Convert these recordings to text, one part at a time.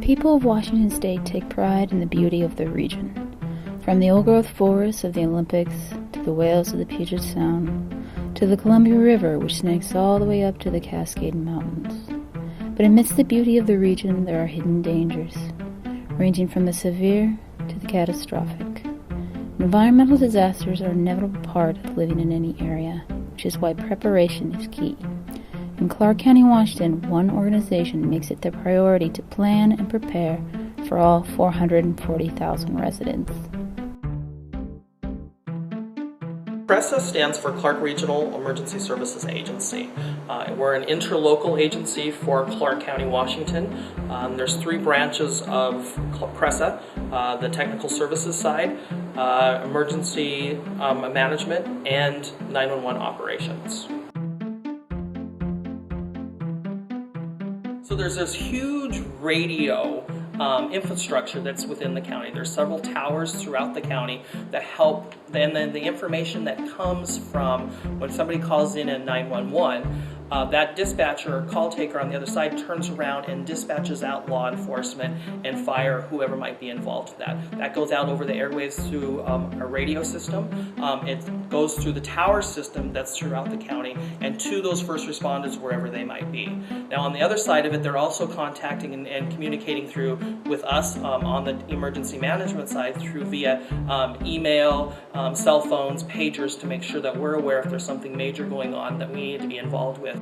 people of Washington State take pride in the beauty of their region. From the old-growth forests of the Olympics, to the whales of the Puget Sound, to the Columbia River, which snakes all the way up to the Cascade Mountains. But amidst the beauty of the region, there are hidden dangers, ranging from the severe to the catastrophic. Environmental disasters are an inevitable part of living in any area, which is why preparation is key. In Clark County, Washington, one organization makes it their priority to plan and prepare for all 440,000 residents. CRESA stands for Clark Regional Emergency Services Agency. We're an interlocal agency for Clark County, Washington. There's 3 branches of CRESA, the technical services side, emergency management, and 911 operations. So there's this huge radio infrastructure that's within the county. There's several towers throughout the county that help, and then the information that comes from when somebody calls in at 911, that dispatcher or call taker on the other side turns around and dispatches out law enforcement and fire, whoever might be involved with that. That goes out over the airwaves through a radio system. It goes through the tower system that's throughout the county and to those first responders wherever they might be. Now on the other side of it, they're also contacting and communicating through with us on the emergency management side through via email, cell phones, pagers to make sure that we're aware if there's something major going on that we need to be involved with.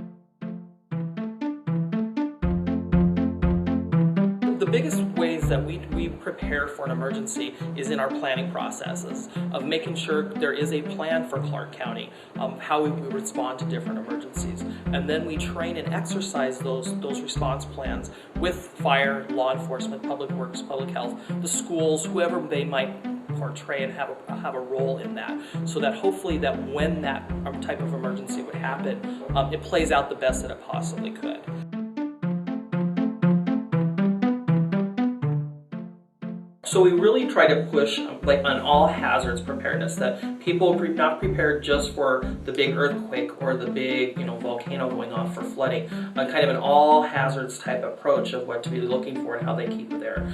The biggest ways that we prepare for an emergency is in our planning processes of making sure there is a plan for Clark County, how we respond to different emergencies. And then we train and exercise those response plans with fire, law enforcement, public works, public health, the schools, whoever they might portray and have a role in that, so that hopefully that when that type of emergency would happen, it plays out the best that it possibly could. So we really try to push on all hazards preparedness, that people are not prepared just for the big earthquake or the big volcano going off for flooding, kind of an all hazards type approach of what to be looking for and how they keep it there.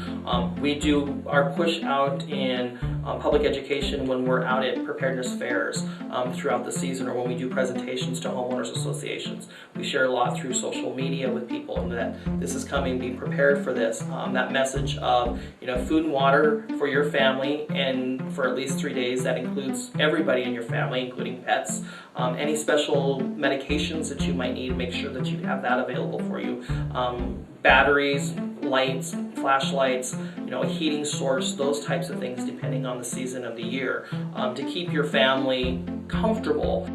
We do our push out in public education when we're out at preparedness fairs throughout the season, or when we do presentations to homeowners associations. We share a lot through social media with people, and that this is coming, be prepared for this. That message of food and water for your family and for at least 3 days. That includes everybody in your family, including pets. Any special medications that you might need, make sure that you have that available for you. Batteries, lights, flashlights, a heating source, those types of things depending on the season of the year, to keep your family comfortable.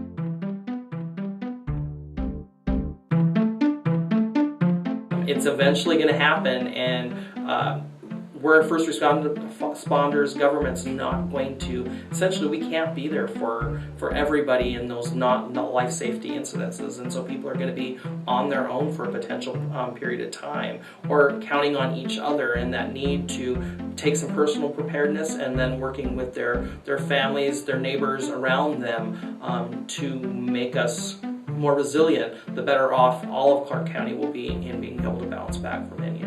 It's eventually going to happen, and we're first responders, government's not going to, essentially we can't be there for everybody in those not life safety incidences, and so people are going to be on their own for a potential period of time, or counting on each other, and that need to take some personal preparedness and then working with their families, their neighbors around them to make us more resilient. The better off all of Clark County will be in being able to bounce back from any